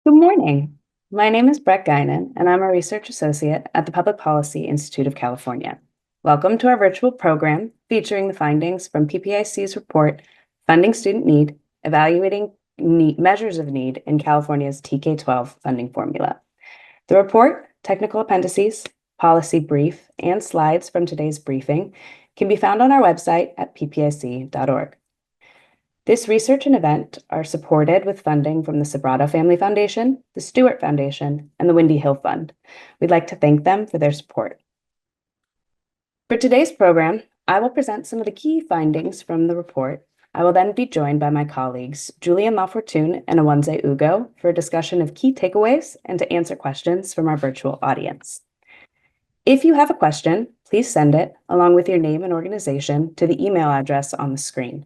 Good morning. My name is Brett Guinan, and I'm a research associate at the Public Policy Institute of California. Welcome to our virtual program featuring the findings from PPIC's report, Funding Student Need, Evaluating Measures of Need in California's TK-12 funding formula. The report, technical appendices, policy brief, and slides from today's briefing can be found on our website at ppic.org. This research and event are supported with funding from the Sobrato Family Foundation, the Stewart Foundation, and the Windy Hill Fund. We'd like to thank them for their support. For today's program, I will present some of the key findings from the report. I will then be joined by my colleagues, Julian Lafortune and Awanze Ugo, for a discussion of key takeaways and to answer questions from our virtual audience. If you have a question, please send it, along with your name and organization, to the email address on the screen.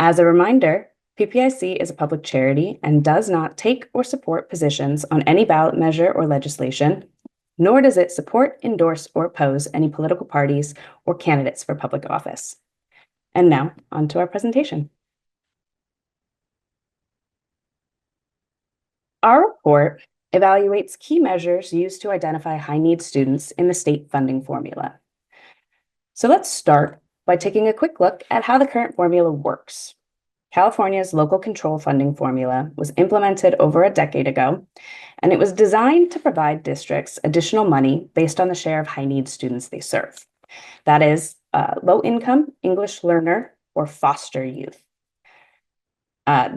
As a reminder, PPIC is a public charity and does not take or support positions on any ballot measure or legislation, nor does it support, endorse, or oppose any political parties or candidates for public office. And now, on to our presentation. Our report evaluates key measures used to identify high-need students in the state funding formula. So let's start by taking a quick look at how the current formula works. California's local control funding formula was implemented over a decade ago, and it was designed to provide districts additional money based on the share of high-need students they serve. That is, low-income, English learner, or foster youth.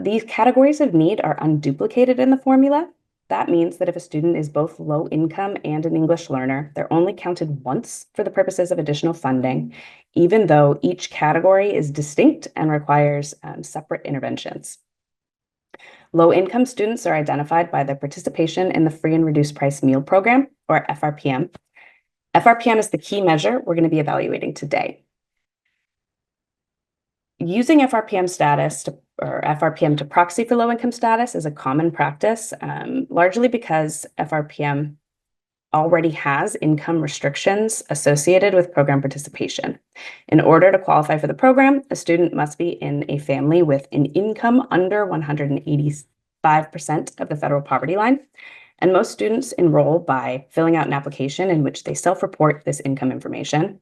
These categories of need are unduplicated in the formula. That means that if a student is both low income and an English learner, they're only counted once for the purposes of additional funding, even though each category is distinct and requires separate interventions. Low income students are identified by their participation in the Free and Reduced Price Meal Program, or FRPM. FRPM is the key measure we're going to be evaluating today. Using FRPM to proxy for low-income status is a common practice, largely because FRPM already has income restrictions associated with program participation. In order to qualify for the program, a student must be in a family with an income under 185% of the federal poverty line, and most students enroll by filling out an application in which they self-report this income information.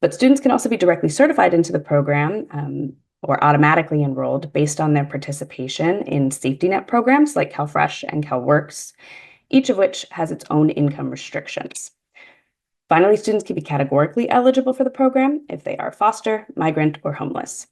But students can also be directly certified into the program or automatically enrolled based on their participation in safety net programs like CalFresh and CalWorks, each of which has its own income restrictions. Finally, students can be categorically eligible for the program if they are foster, migrant, or homeless.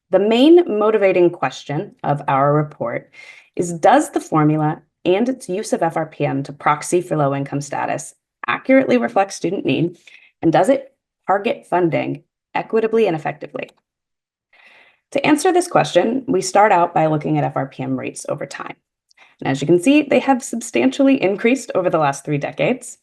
The main motivating question of our report is, does the formula and its use of FRPM to proxy for low-income status accurately reflect student need? And does it target funding equitably and effectively? To answer this question, we start out by looking at FRPM rates over time. And as you can see, they have substantially increased over the last 3 decades.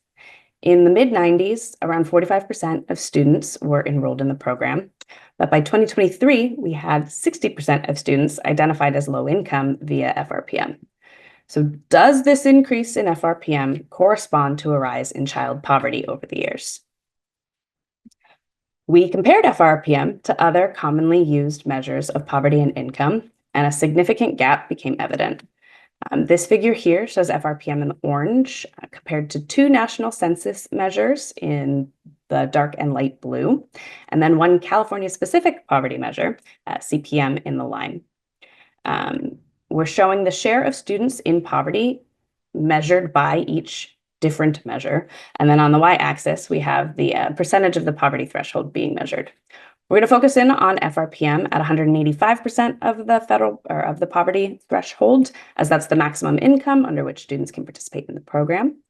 In the mid-90s, around 45% of students were enrolled in the program. But by 2023, we had 60% of students identified as low income via FRPM. So does this increase in FRPM correspond to a rise in child poverty over the years? We compared FRPM to other commonly used measures of poverty and income, and a significant gap became evident. This figure here shows FRPM in orange compared to 2 national census measures in the dark and light blue, and then 1 California-specific poverty measure, CPM, in the lime. We're showing the share of students in poverty measured by each different measure. And then on the y-axis, we have the percentage of the poverty threshold being measured. We're going to focus in on FRPM at 185% of the federal or of the poverty threshold, as that's the maximum income under which students can participate in the program.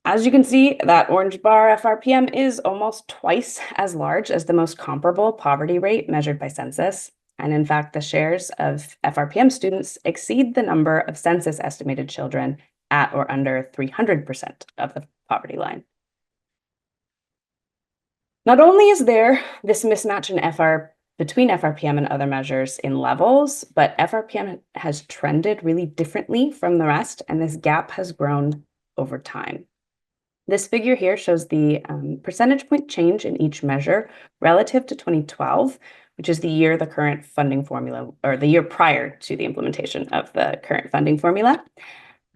As you can see, that orange bar FRPM is almost twice as large as the most comparable poverty rate measured by census. And in fact, the shares of FRPM students exceed the number of census estimated children at or under 300% of the poverty line. Not only is there this mismatch in between FRPM and other measures in levels, but FRPM has trended really differently from the rest, and this gap has grown over time. This figure here shows the percentage point change in each measure relative to 2012, which is the year the current funding formula, or the year prior to the implementation of the current funding formula.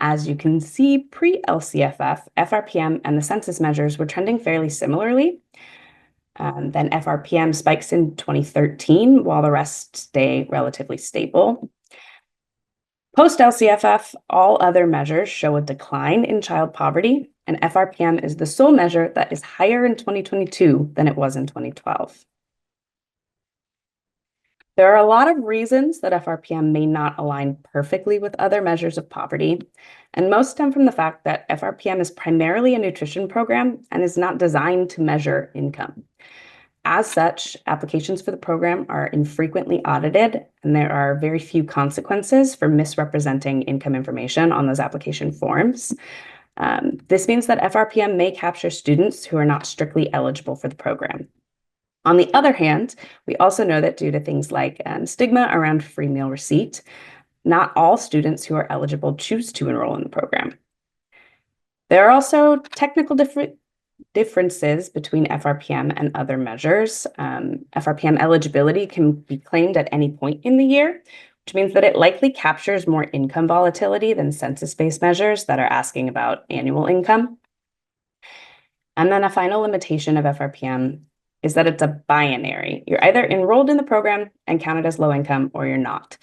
As you can see, pre-LCFF, FRPM and the census measures were trending fairly similarly. Then FRPM spikes in 2013, while the rest stay relatively stable. Post-LCFF, all other measures show a decline in child poverty, and FRPM is the sole measure that is higher in 2022 than it was in 2012. There are a lot of reasons that FRPM may not align perfectly with other measures of poverty, and most stem from the fact that FRPM is primarily a nutrition program and is not designed to measure income. As such, applications for the program are infrequently audited, and there are very few consequences for misrepresenting income information on those application forms. This means that FRPM may capture students who are not strictly eligible for the program. On the other hand, we also know that due to things like stigma around free meal receipt, not all students who are eligible choose to enroll in the program. There are also technical differences between FRPM and other measures. FRPM eligibility can be claimed at any point in the year, which means that it likely captures more income volatility than census-based measures that are asking about annual income. And then a final limitation of FRPM is that it's a binary. You're either enrolled in the program and counted as low income, or you're not.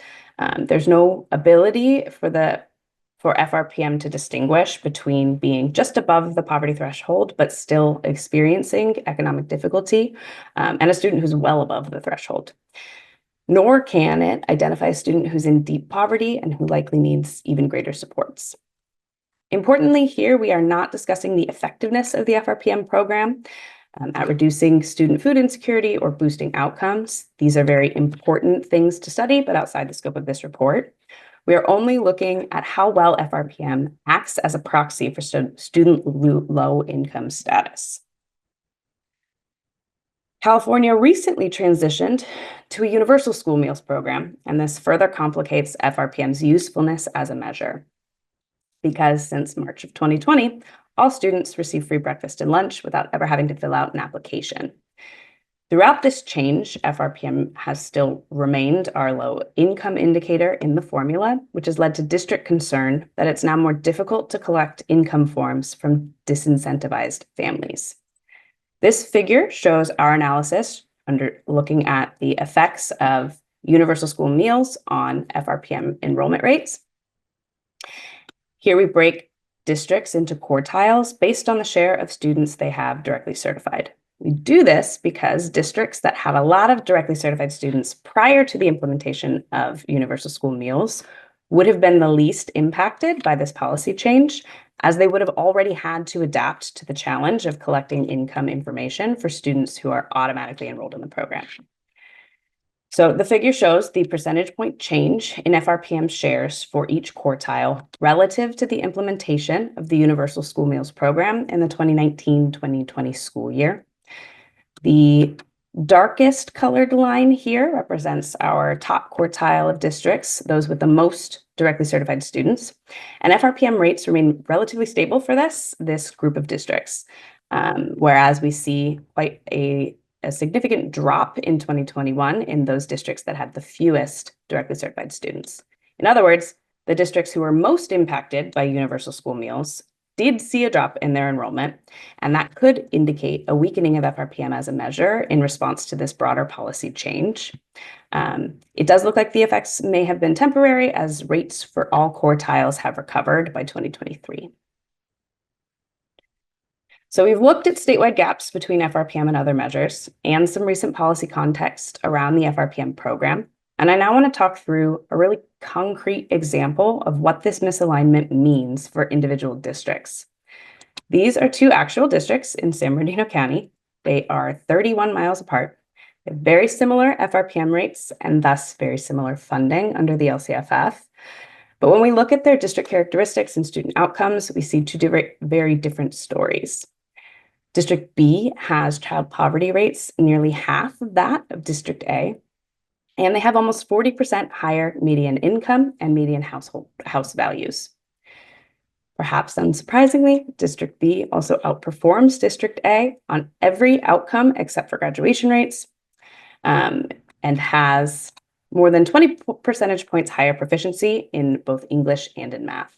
There's no ability for FRPM to distinguish between being just above the poverty threshold, but still experiencing economic difficulty, and a student who's well above the threshold. Nor can it identify a student who's in deep poverty and who likely needs even greater supports. Importantly, here we are not discussing the effectiveness of the FRPM program at reducing student food insecurity or boosting outcomes. These are very important things to study, but outside the scope of this report. We are only looking at how well FRPM acts as a proxy for student low income status. California recently transitioned to a universal school meals program, and this further complicates FRPM's usefulness as a measure. Because since March of 2020, all students receive free breakfast and lunch without ever having to fill out an application. Throughout this change, FRPM has still remained our low income indicator in the formula, which has led to district concern that it's now more difficult to collect income forms from disincentivized families. This figure shows our analysis under looking at the effects of universal school meals on FRPM enrollment rates. Here we break districts into quartiles based on the share of students they have directly certified. We do this because districts that have a lot of directly certified students prior to the implementation of universal school meals would have been the least impacted by this policy change, as they would have already had to adapt to the challenge of collecting income information for students who are automatically enrolled in the program. So the figure shows the percentage point change in FRPM shares for each quartile relative to the implementation of the Universal School Meals Program in the 2019-2020 school year. The darkest colored line here represents our top quartile of districts, those with the most directly certified students. And FRPM rates remain relatively stable for this group of districts, whereas we see quite a significant drop in 2021 in those districts that had the fewest directly certified students. In other words, the districts who were most impacted by universal school meals did see a drop in their enrollment, and that could indicate a weakening of FRPM as a measure in response to this broader policy change. It does look like the effects may have been temporary, as rates for all quartiles have recovered by 2023. So we've looked at statewide gaps between FRPM and other measures and some recent policy context around the FRPM program. And I now want to talk through a really concrete example of what this misalignment means for individual districts. These are two actual districts in San Bernardino County. They are 31 miles apart. They have very similar FRPM rates and thus very similar funding under the LCFF. But when we look at their district characteristics and student outcomes, we see two very different stories. District B has child poverty rates nearly half of that of District A, and they have almost 40% higher median income and median house values. Perhaps unsurprisingly, District B also outperforms District A on every outcome except for graduation rates. and has more than 20 percentage points higher proficiency in both English and in math.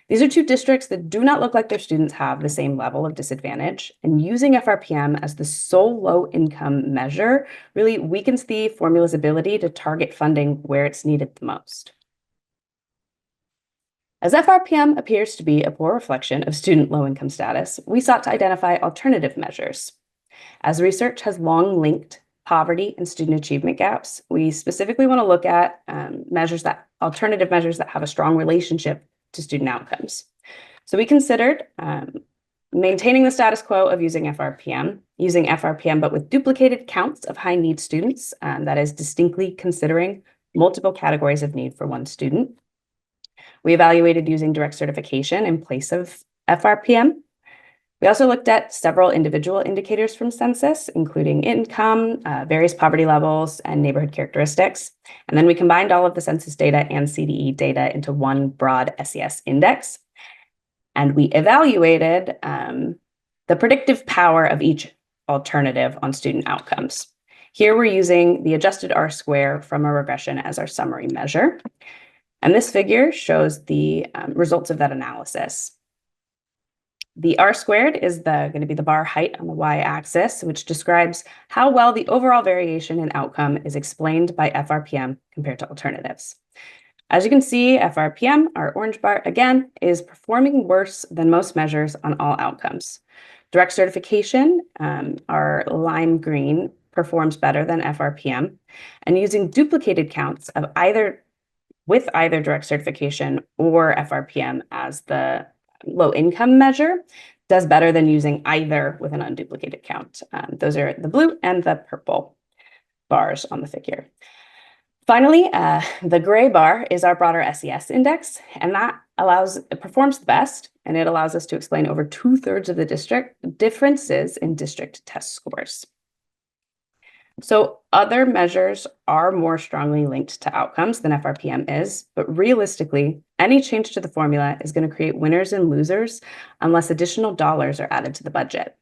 These are two districts that do not look like their students have the same level of disadvantage, and using FRPM as the sole low-income measure really weakens the formula's ability to target funding where it's needed the most. As FRPM appears to be a poor reflection of student low-income status, we sought to identify alternative measures. As research has long linked poverty and student achievement gaps, we specifically want to look at alternative measures that have a strong relationship to student outcomes. So we considered maintaining the status quo of using FRPM, but with duplicated counts of high need students, that is distinctly considering multiple categories of need for one student. We evaluated using direct certification in place of FRPM. We also looked at several individual indicators from census, including income, various poverty levels, and neighborhood characteristics. And then we combined all of the census data and CDE data into one broad SES index. And we evaluated the predictive power of each alternative on student outcomes. Here we're using the adjusted R-square from a regression as our summary measure. And this figure shows the results of that analysis. The R-squared is going to be the bar height on the y-axis, which describes how well the overall variation in outcome is explained by FRPM compared to alternatives. As you can see, FRPM, our orange bar, again, is performing worse than most measures on all outcomes. Direct certification, our lime green, performs better than FRPM, and using duplicated counts of with either direct certification or FRPM as the low income measure does better than using either with an unduplicated count. Those are the blue and the purple bars on the figure. Finally, the gray bar is our broader SES index, and that it performs the best, and it allows us to explain over 2/3 of the differences in district test scores. So other measures are more strongly linked to outcomes than FRPM is, but realistically, any change to the formula is going to create winners and losers unless additional dollars are added to the budget.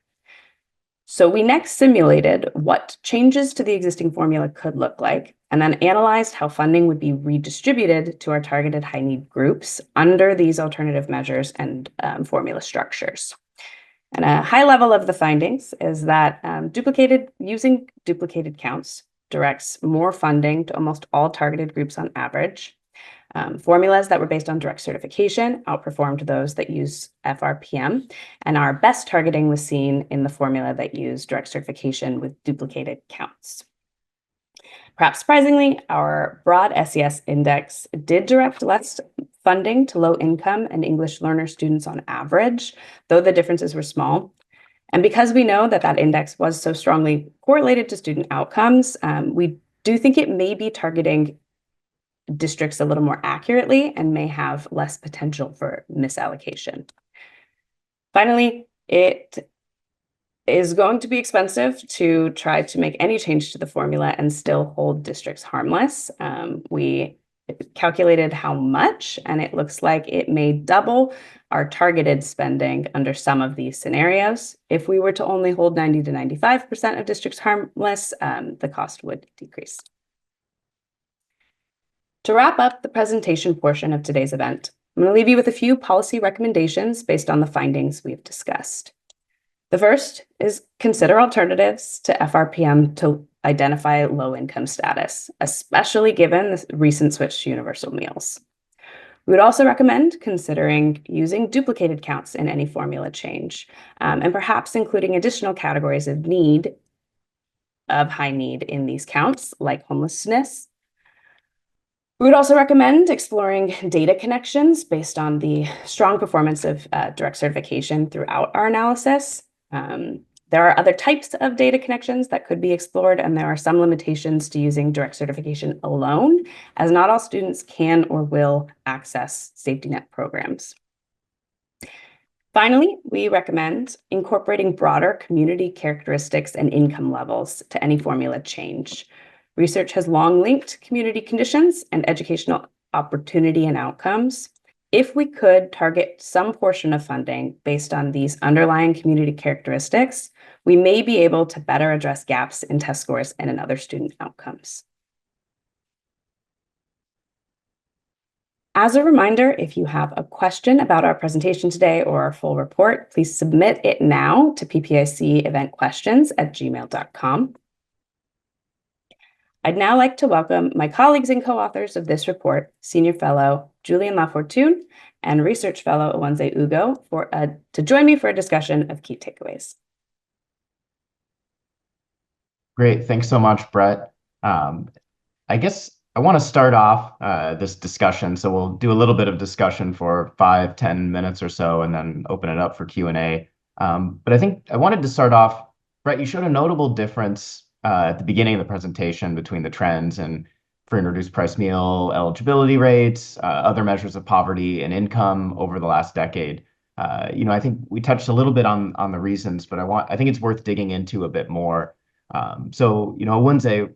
So we next simulated what changes to the existing formula could look like, and then analyzed how funding would be redistributed to our targeted high need groups under these alternative measures and formula structures. And a high level of the findings is that using duplicated counts directs more funding to almost all targeted groups on average. Formulas that were based on direct certification outperformed those that use FRPM, and our best targeting was seen in the formula that used direct certification with duplicated counts. Perhaps surprisingly, our broad SES index did direct less funding to low income and English learner students on average, though the differences were small. And because we know that that index was so strongly correlated to student outcomes, we do think it may be targeting districts a little more accurately and may have less potential for misallocation. Finally, it is going to be expensive to try to make any change to the formula and still hold districts harmless. We calculated how much, and it looks like it may double our targeted spending under some of these scenarios. If we were to only hold 90 to 95% of districts harmless, the cost would decrease. To wrap up the presentation portion of today's event, I'm going to leave you with a few policy recommendations based on the findings we've discussed. The first is consider alternatives to FRPM to identify low-income status, especially given the recent switch to universal meals. We would also recommend considering using duplicated counts in any formula change, and perhaps including additional categories of high need in these counts, like homelessness. We would also recommend exploring data connections based on the strong performance of direct certification throughout our analysis. There are other types of data connections that could be explored, and there are some limitations to using direct certification alone, as not all students can or will access safety net programs. Finally, we recommend incorporating broader community characteristics and income levels to any formula change. Research has long linked community conditions and educational opportunity and outcomes. If we could target some portion of funding based on these underlying community characteristics, we may be able to better address gaps in test scores and in other student outcomes. As a reminder, if you have a question about our presentation today or our full report, please submit it now to ppiceventquestions@gmail.com. I'd now like to welcome my colleagues and co-authors of this report, Senior Fellow Julian Lafortune and Research Fellow Awanze Ugo, to join me for a discussion of key takeaways. Great, thanks so much, Brett. I guess I want to start off this discussion, so we'll do a little bit of discussion for 5-10 minutes or so, and then open it up for Q&A. But I think I wanted to start off, Brett, you showed a notable difference at the beginning of the presentation between the trends and for introduced price meal eligibility rates, other measures of poverty and income over the last decade. I think we touched a little bit on the reasons, but I think it's worth digging into a bit more. Awanze,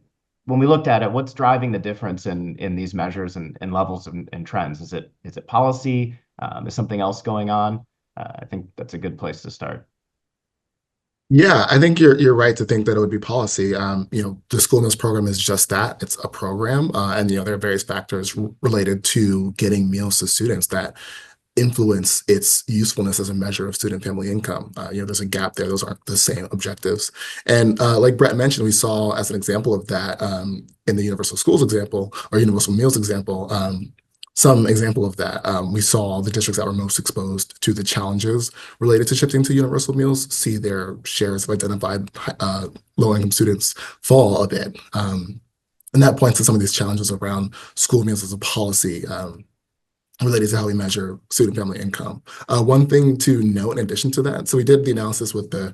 when we looked at it, what's driving the difference in these measures and levels and trends? Is it policy? Is something else going on? I think that's a good place to start. Yeah, I think you're right to think that it would be policy. The school meals program is just that. It's a program, and there are various factors related to getting meals to students that influence its usefulness as a measure of student family income. There's a gap there. Those aren't the same objectives. And like Brett mentioned, we saw as an example of that in the universal schools example or universal meals example, some example of that. We saw the districts that were most exposed to the challenges related to shifting to universal meals see their shares of identified low-income students fall a bit. And that points to some of these challenges around school meals as a policy related to how we measure student family income. One thing to note in addition to that, so we did the analysis with the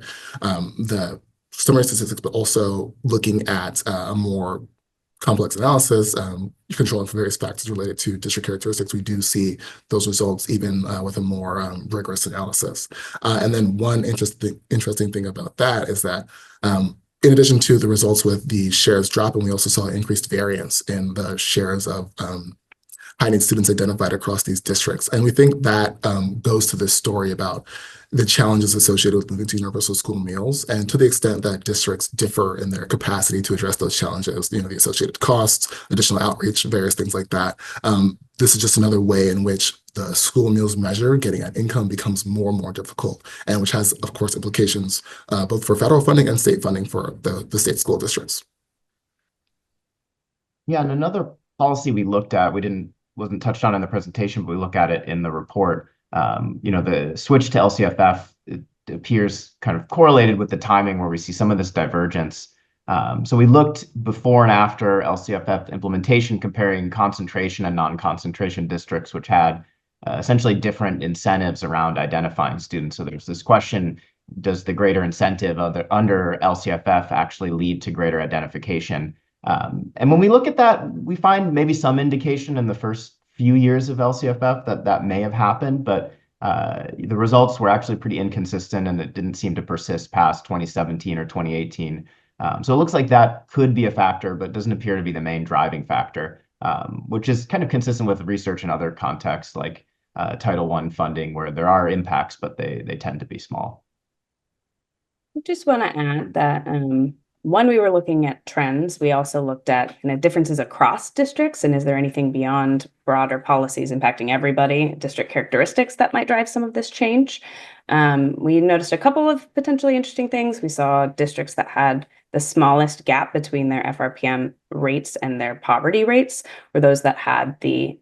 summary statistics, but also looking at a more complex analysis, controlling for various factors related to district characteristics, we do see those results even with a more rigorous analysis. And then one interesting thing about that is that in addition to the results with the shares dropping, we also saw increased variance in the shares of high-need students identified across these districts. And we think that goes to this story about the challenges associated with moving to universal school meals. And to the extent that districts differ in their capacity to address those challenges, the associated costs, additional outreach, various things like that, this is just another way in which the school meals measure getting at income becomes more and more difficult, and which has, of course, implications both for federal funding and state funding for the state school districts. Yeah, and another policy we looked at, wasn't touched on in the presentation, but we look at it in the report. The switch to LCFF, it appears kind of correlated with the timing where we see some of this divergence. So we looked before and after LCFF implementation, comparing concentration and non-concentration districts, which had essentially different incentives around identifying students. So there's this question, does the greater incentive under LCFF actually lead to greater identification? And when we look at that, we find maybe some indication in the first few years of LCFF that may have happened, but the results were actually pretty inconsistent, and it didn't seem to persist past 2017 or 2018. So it looks like that could be a factor, but doesn't appear to be the main driving factor, which is kind of consistent with research in other contexts like Title I funding, where there are impacts, but they tend to be small. I just want to add that when we were looking at trends, we also looked at differences across districts, and is there anything beyond broader policies impacting everybody, district characteristics that might drive some of this change. We noticed a couple of potentially interesting things. We saw districts that had the smallest gap between their FRPM rates and their poverty rates were those that had the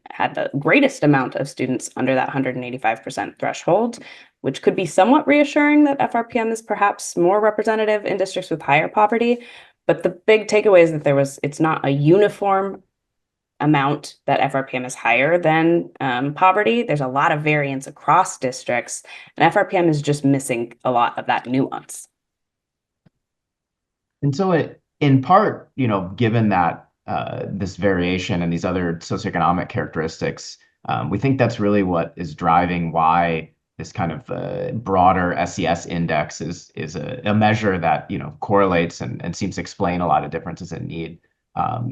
greatest amount of students under that 185% threshold, which could be somewhat reassuring that FRPM is perhaps more representative in districts with higher poverty. But the big takeaway is that it's not a uniform amount that FRPM is higher than poverty. There's a lot of variance across districts, and FRPM is just missing a lot of that nuance. And so in part, given that this variation and these other socioeconomic characteristics, we think that's really what is driving why this kind of broader SES index is a measure that correlates and seems to explain a lot of differences in need.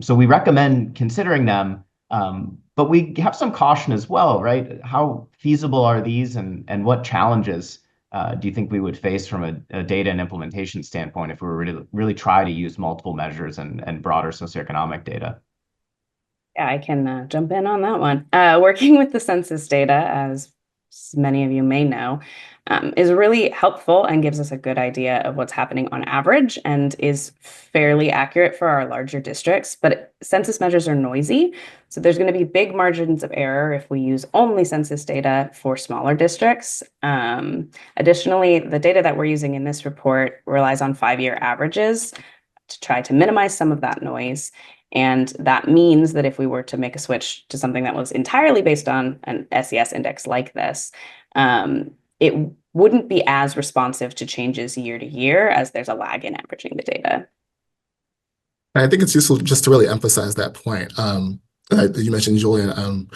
So we recommend considering them, But we have some caution as well, right? How feasible are these, and what challenges do you think we would face from a data and implementation standpoint if we were really try to use multiple measures and broader socioeconomic data? Yeah, I can jump in on that one. Working with the census data, as many of you may know, is really helpful and gives us a good idea of what's happening on average and is fairly accurate for our larger districts. But census measures are noisy, so there's going to be big margins of error if we use only census data for smaller districts. Additionally, the data that we're using in this report relies on 5-year averages to try to minimize some of that noise. And that means that if we were to make a switch to something that was entirely based on an SES index like this, it wouldn't be as responsive to changes year to year as there's a lag in averaging the data. And I think it's useful just to really emphasize that point. You mentioned, Julian,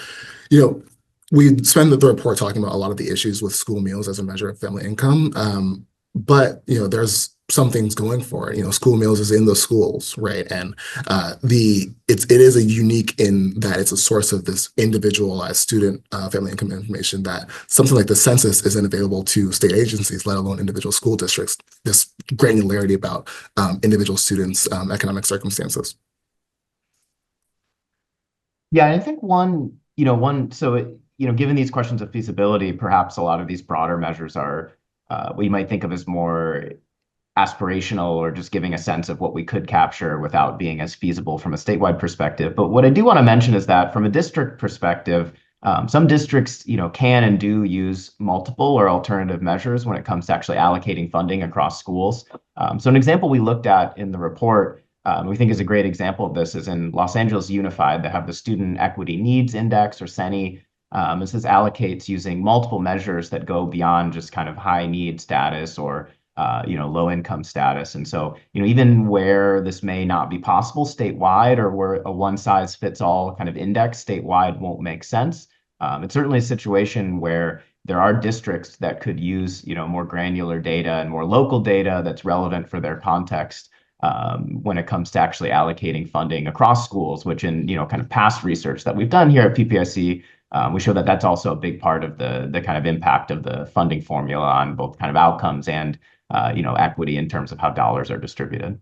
you know, we spend the report talking about a lot of the issues with school meals as a measure of family income. But there's some things going for it. School meals is in the schools, right? And it is a unique in that it's a source of this individualized student family income information that something like the census isn't available to state agencies, let alone individual school districts. This granularity about individual students' economic circumstances. Yeah, I think given these questions of feasibility, perhaps a lot of these broader measures are what you might think of as more aspirational or just giving a sense of what we could capture without being as feasible from a statewide perspective. But what I do want to mention is that from a district perspective, some districts, can and do use multiple or alternative measures when it comes to actually allocating funding across schools. So an example we looked at in the report, we think is a great example of this, is in Los Angeles Unified. They have the Student Equity Needs Index, or SENI. This allocates using multiple measures that go beyond just kind of high need status or low income status. And so, even where this may not be possible statewide, or where a one size fits all kind of index statewide won't make sense, it's certainly a situation where there are districts that could use, more granular data and more local data that's relevant for their context when it comes to actually allocating funding across schools, which in, kind of past research that we've done here at PPIC, we show that that's also a big part of the kind of impact of the funding formula on both kind of outcomes and equity in terms of how dollars are distributed.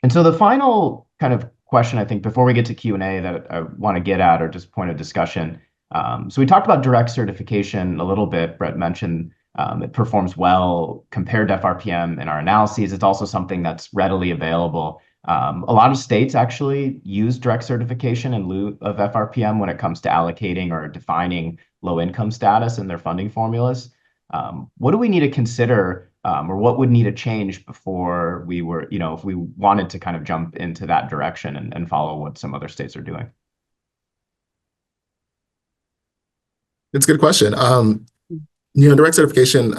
And so the final kind of question, I think, before we get to Q&A that I want to get at, or just point of discussion. So we talked about direct certification a little bit. Brett mentioned it performs well compared to FRPM in our analyses. It's also something that's readily available. A lot of states actually use direct certification in lieu of FRPM when it comes to allocating or defining low income status in their funding formulas. What do we need to consider, or what would need to change before we were, if we wanted to kind of jump into that direction and follow what some other states are doing? It's a good question. Direct certification,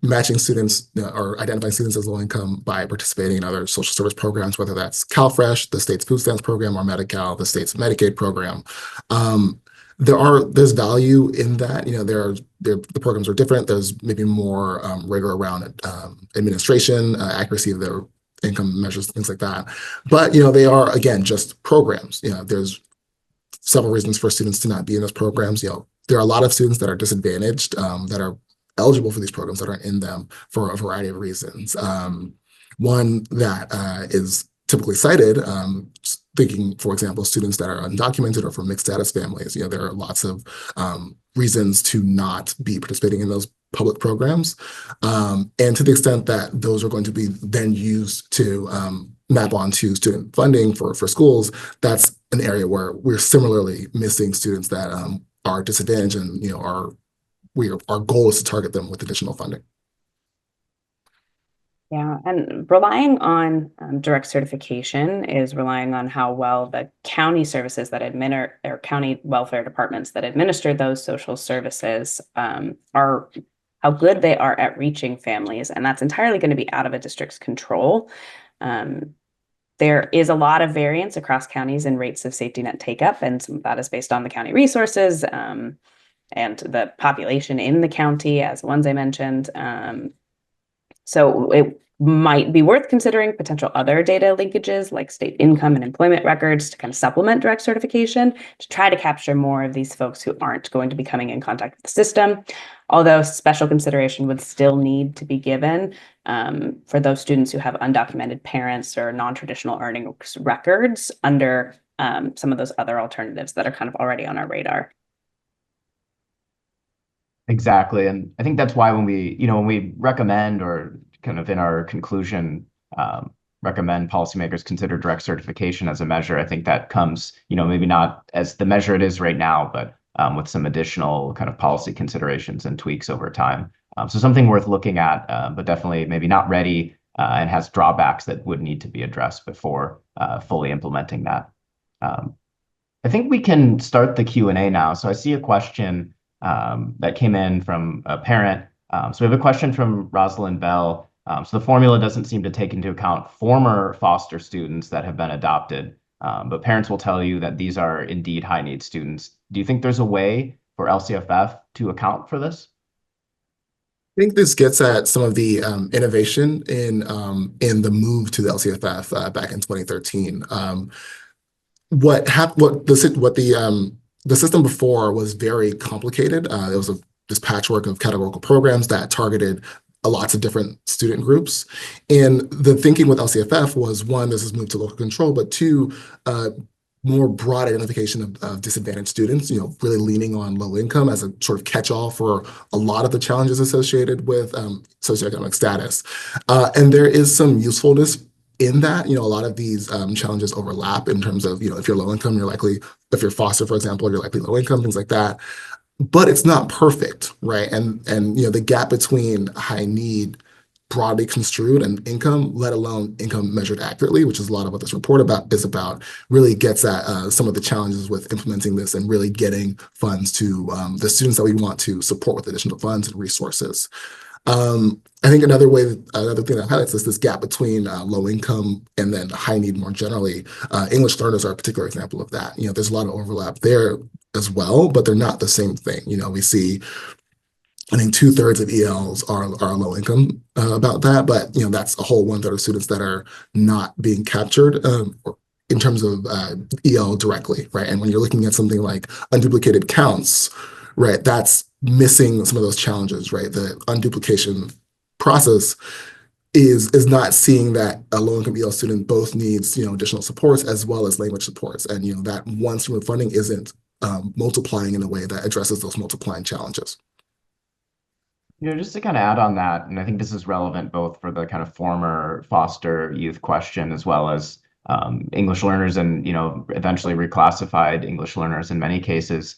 matching students or identifying students as low income by participating in other social service programs, whether that's CalFresh, the state's food stamps program, or Medi-Cal, the state's Medicaid program. There's value in that. The programs are different. There's maybe more rigor around administration, accuracy of their income measures, things like that. But they are, again, just programs. There's several reasons for students to not be in those programs. There are a lot of students that are disadvantaged that are eligible for these programs that aren't in them for a variety of reasons. One that is typically cited, thinking, for example, students that are undocumented or from mixed status families. There are lots of reasons to not be participating in those public programs. And to the extent that those are going to be then used to map onto student funding for schools, that's an area where we're similarly missing students that are disadvantaged, and our goal is to target them with additional funding. Yeah, and relying on direct certification is relying on how well the county services that administer, or county welfare departments that administer those social services are, how good they are at reaching families, and that's entirely going to be out of a district's control. There is a lot of variance across counties in rates of safety net take-up, and some of that is based on the county resources and the population in the county, as ones I mentioned. So it might be worth considering potential other data linkages like state income and employment records to kind of supplement direct certification to try to capture more of these folks who aren't going to be coming in contact with the system. Although special consideration would still need to be given for those students who have undocumented parents or non-traditional earnings records under some of those other alternatives that are kind of already on our radar. Exactly. And I think that's why when we recommend or kind of in our conclusion, recommend policymakers consider direct certification as a measure, I think that comes, maybe not as the measure it is right now, but with some additional kind of policy considerations and tweaks over time. So something worth looking at, but definitely maybe not ready and has drawbacks that would need to be addressed before fully implementing that. I think we can start the Q&A now. So I see a question that came in from a parent. So we have a question from Rosalind Bell. So the formula doesn't seem to take into account former foster students that have been adopted, but parents will tell you that these are indeed high need students. Do you think there's a way for LCFF to account for this? I think this gets at some of the innovation in the move to the LCFF back in 2013. The system before was very complicated. It was this patchwork of categorical programs that targeted lots of different student groups. And the thinking with LCFF was, one, this is moved to local control, but two, more broad identification of disadvantaged students, really leaning on low income as a sort of catch-all for a lot of the challenges associated with socioeconomic status. And there is some usefulness in that. A lot of these challenges overlap in terms of, if you're low income, if you're foster, for example, you're likely low income, things like that. But it's not perfect, right? And the gap between high need broadly construed and income, let alone income measured accurately, which is a lot of what this report is about, really gets at some of the challenges with implementing this and really getting funds to the students that we want to support with additional funds and resources. I think another thing that highlights this gap between low income and then high need more generally. English learners are a particular example of that. There's a lot of overlap there as well, but they're not the same thing. We see, I think 2/3 of ELs are low income about that, but that's a whole 1/3 of students that are not being captured in terms of EL directly, right? And when you're looking at something like unduplicated counts, right, that's missing some of those challenges, right? The unduplication process is not seeing that a low-income EL student both needs additional supports as well as language supports, and that one stream of funding isn't multiplying in a way that addresses those multiplying challenges. Just to kind of add on that, and I think this is relevant both for the kind of former foster youth question as well as English learners and eventually reclassified English learners in many cases.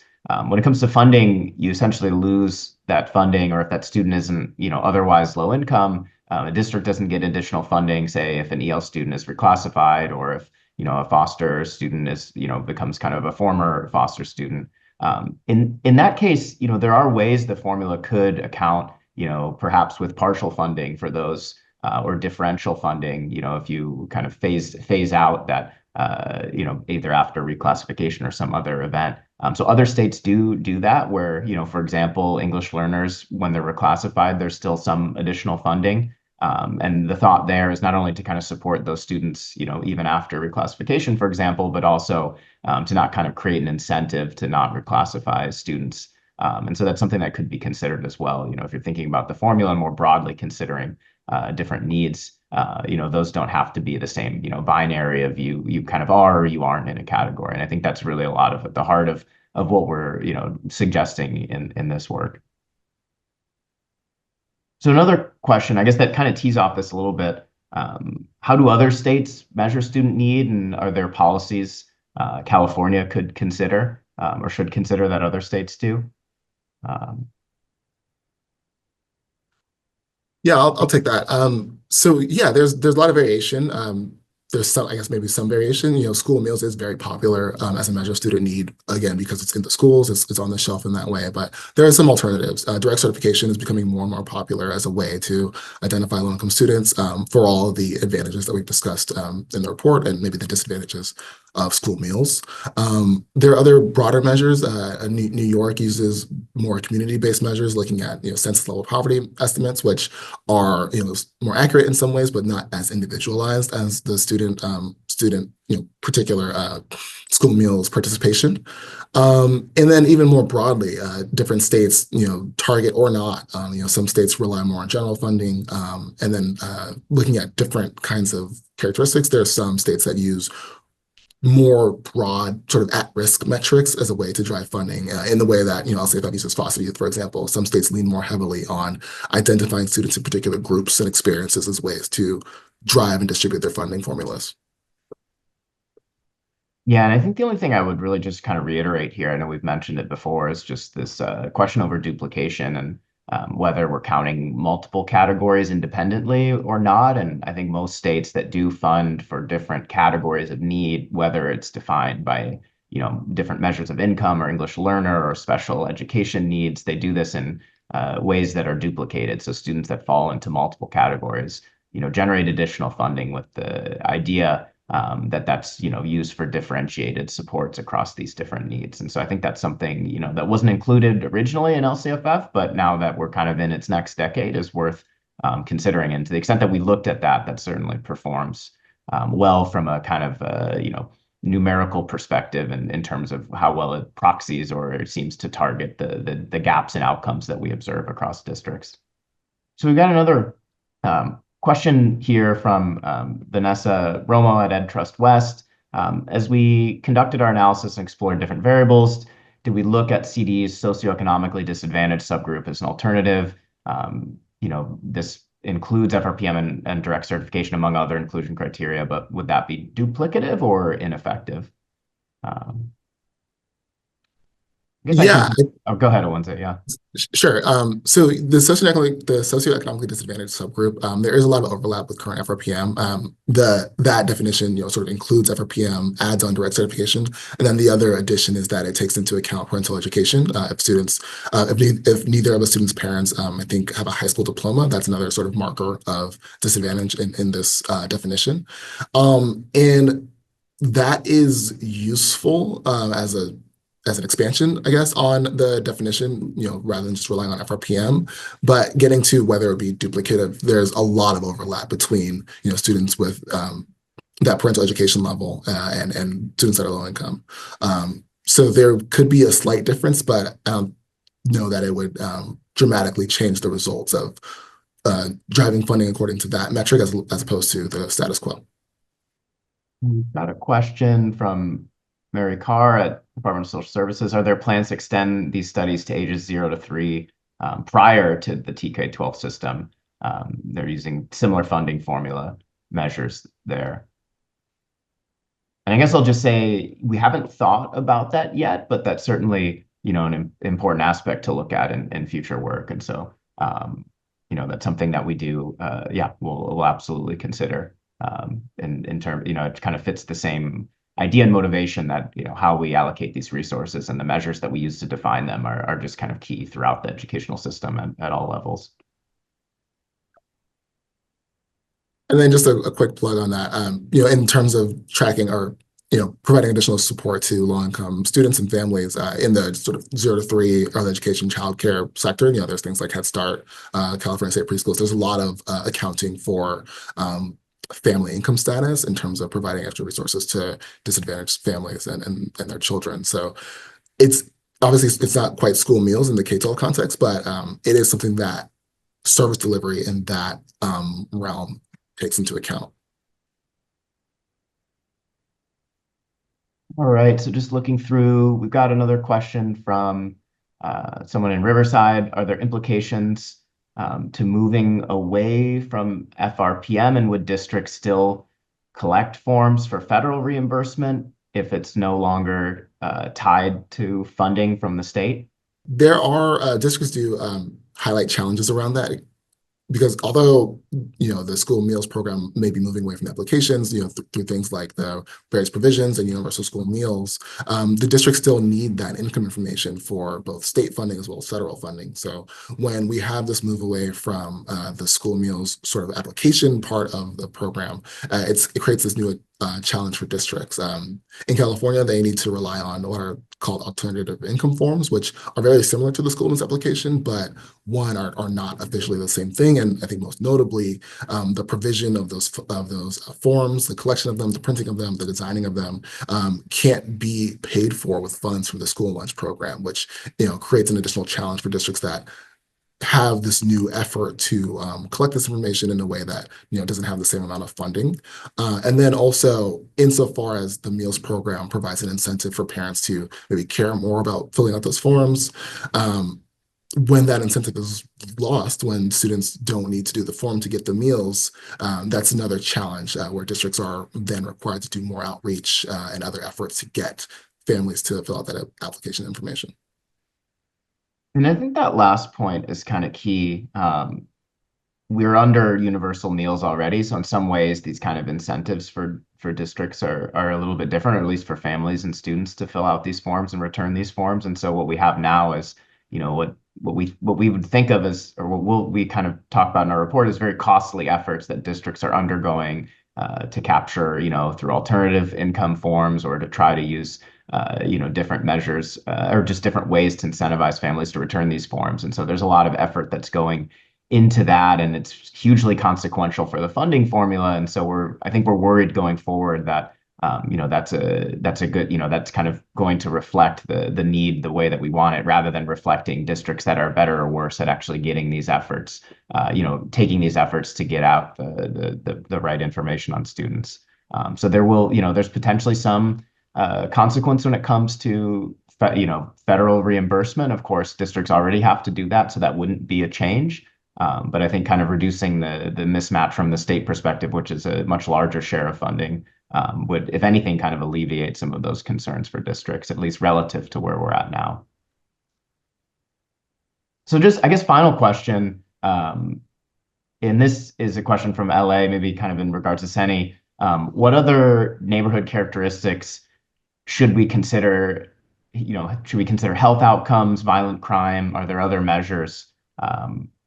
When it comes to funding, you essentially lose that funding, or if that student isn't otherwise low income, a district doesn't get additional funding, say if an EL student is reclassified or if a foster student is becomes kind of a former foster student. In that case, there are ways the formula could account, perhaps with partial funding for those or differential funding, if you kind of phase out that either after reclassification or some other event. So other states do that where, for example, English learners, when they're reclassified, there's still some additional funding. And the thought there is not only to kind of support those students, even after reclassification, for example, but also to not kind of create an incentive to not reclassify students. And so that's something that could be considered as well. If you're thinking about the formula and more broadly considering different needs, those don't have to be the same, binary of you kind of are or you aren't in a category. And I think that's really a lot of at the heart of what we're, suggesting in this work. So another question, I guess that kind of tees off this a little bit. How do other states measure student need, and are there policies California could consider or should consider that other states do? Yeah, I'll take that. So yeah, there's a lot of variation. There's some, I guess maybe some variation. School meals is very popular as a measure of student need, again, because it's in the schools, it's on the shelf in that way. But there are some alternatives. Direct certification is becoming more and more popular as a way to identify low-income students for all of the advantages that we've discussed in the report and maybe the disadvantages of school meals. There are other broader measures. New York uses more community-based measures, looking at census level poverty estimates, which are more accurate in some ways, but not as individualized as the student particular school meals participation. And then even more broadly, different states, target or not, some states rely more on general funding. And then looking at different kinds of characteristics, there are some states that use more broad sort of at-risk metrics as a way to drive funding in the way that, I'll say if I uses foster youth, for example, some states lean more heavily on identifying students in particular groups and experiences as ways to drive and distribute their funding formulas. Yeah, and I think the only thing I would really just kind of reiterate here, I know we've mentioned it before, is just this question over duplication and whether we're counting multiple categories independently or not. And I think most states that do fund for different categories of need, whether it's defined by different measures of income or English learner or special education needs, they do this in ways that are duplicated. So students that fall into multiple categories, generate additional funding with the idea that's used for differentiated supports across these different needs. And so I think that's something that wasn't included originally in LCFF, but now that we're kind of in its next decade is worth considering. And to the extent that we looked at that certainly performs well from a kind of numerical perspective in terms of how well it proxies or it seems to target the gaps in outcomes that we observe across districts. So we've got another question here from Vanessa Romo at EdTrust West. As we conducted our analysis and explored different variables, did we look at CD's socioeconomically disadvantaged subgroup as an alternative? This includes FRPM and direct certification among other inclusion criteria, but would that be duplicative or ineffective? Yeah. Go ahead, Owenze. Yeah. Sure. So the socioeconomically disadvantaged subgroup, there is a lot of overlap with current FRPM. That definition, sort of includes FRPM, adds on direct certification, and then the other addition is that it takes into account parental education. If students, if neither of the students' parents, I think, have a high school diploma, that's another sort of marker of disadvantage in this definition, and that is useful as an expansion, I guess, on the definition, rather than just relying on FRPM. But getting to whether it be duplicative, there's a lot of overlap between, students with that parental education level and students that are low income. So there could be a slight difference, but I don't know that it would dramatically change the results of driving funding according to that metric as opposed to the status quo. We've got a question from Mary Carr at Department of Social Services. Are there plans to extend these studies to ages 0 to 3 prior to the TK-12 system? They're using similar funding formula measures there. And I guess I'll just say we haven't thought about that yet, but that's certainly an important aspect to look at in future work. And so that's something that we do. We'll absolutely consider in terms. It kind of fits the same idea and motivation that how we allocate these resources and the measures that we use to define them are just kind of key throughout the educational system at all levels. And then just a quick plug on that, in terms of tracking or providing additional support to low-income students and families in the sort of 0 to 3 early education childcare sector, there's things like Head Start, California State Preschools. There's a lot of accounting for family income status in terms of providing extra resources to disadvantaged families and their children. So it's not quite school meals in the K-12 context, but it is something that service delivery in that realm takes into account. All right, so just looking through, we've got another question from someone in Riverside. Are there implications to moving away from FRPM, and would districts still collect forms for federal reimbursement if it's no longer tied to funding from the state? There are districts do highlight challenges around that, because although the school meals program may be moving away from applications, through things like the various provisions and universal school meals, the districts still need that income information for both state funding as well as federal funding. So when we have this move away from the school meals sort of application part of the program, it creates this new challenge for districts. In California, they need to rely on what are called alternative income forms, which are very similar to the school meals application, but one are not officially the same thing. And I think most notably, the provision of those forms, the collection of them, the printing of them, the designing of them, can't be paid for with funds from the school lunch program, which creates an additional challenge for districts that have this new effort to collect this information in a way that doesn't have the same amount of funding. And then also, insofar as the meals program provides an incentive for parents to maybe care more about filling out those forms, when that incentive is lost, when students don't need to do the form to get the meals, that's another challenge where districts are then required to do more outreach and other efforts to get families to fill out that application information. And I think that last point is kind of key. We're under universal meals already, so in some ways, these kind of incentives for districts are a little bit different, or at least for families and students to fill out these forms and return these forms. And so what we have now is, what we would think of as, or we kind of talk about in our report, is very costly efforts that districts are undergoing to capture, through alternative income forms, or to try to use different measures or just different ways to incentivize families to return these forms. And so there's a lot of effort that's going into that, and it's hugely consequential for the funding formula. And so I think we're worried going forward that that's a good, that's kind of going to reflect the need the way that we want it, rather than reflecting districts that are better or worse at actually getting these efforts, taking these efforts to get out the right information on students. So there's potentially some consequence when it comes to federal reimbursement. Of course, districts already have to do that, so that wouldn't be a change. But I think kind of reducing the mismatch from the state perspective, which is a much larger share of funding, would, if anything, kind of alleviate some of those concerns for districts, at least relative to where we're at now. So just, I guess, final question, and this is a question from LA, maybe kind of in regards to Seni. What other neighborhood characteristics should we consider? Should we consider health outcomes, violent crime? Are there other measures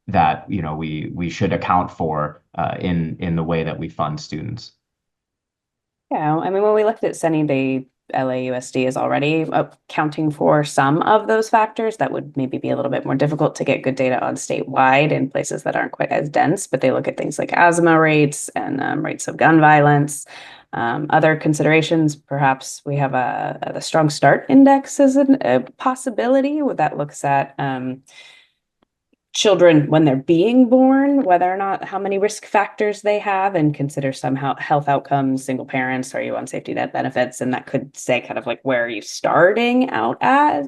that we should account for in the way that we fund students? Yeah, I mean, when we looked at Seni, the LAUSD is already accounting for some of those factors that would maybe be a little bit more difficult to get good data on statewide in places that aren't quite as dense, but they look at things like asthma rates and rates of gun violence. Other considerations, perhaps we have the Strong Start Index as a possibility that looks at children when they're being born, whether or not how many risk factors they have, and consider some health outcomes, single parents, are you on safety net benefits? And that could say kind of like, where are you starting out at?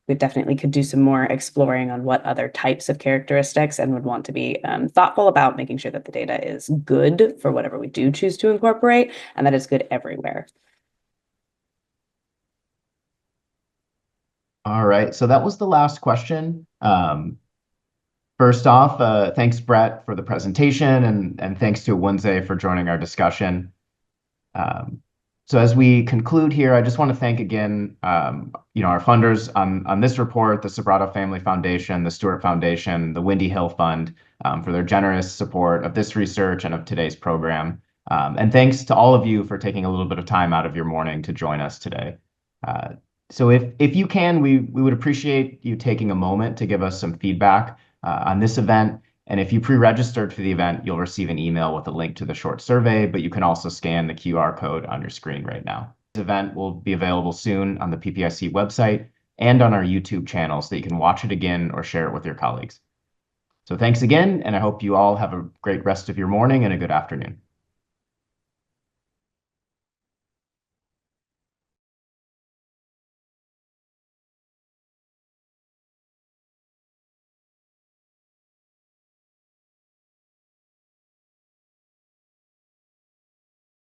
We definitely could do some more exploring on what other types of characteristics, and would want to be thoughtful about making sure that the data is good for whatever we do choose to incorporate, and that it's good everywhere. All right, so that was the last question. First off, thanks, Brett, for the presentation, and thanks to Wenze for joining our discussion. So as we conclude here, I just want to thank again, our funders on this report, the Sobrato Family Foundation, the Stewart Foundation, the Windy Hill Fund, for their generous support of this research and of today's program. And thanks to all of you for taking a little bit of time out of your morning to join us today. So if you can, we would appreciate you taking a moment to give us some feedback on this event. And if you pre-registered for the event, you'll receive an email with a link to the short survey, but you can also scan the QR code on your screen right now. This event will be available soon on the PPIC website and on our YouTube channel, so that you can watch it again or share it with your colleagues. So thanks again, and I hope you all have a great rest of your morning and a good afternoon.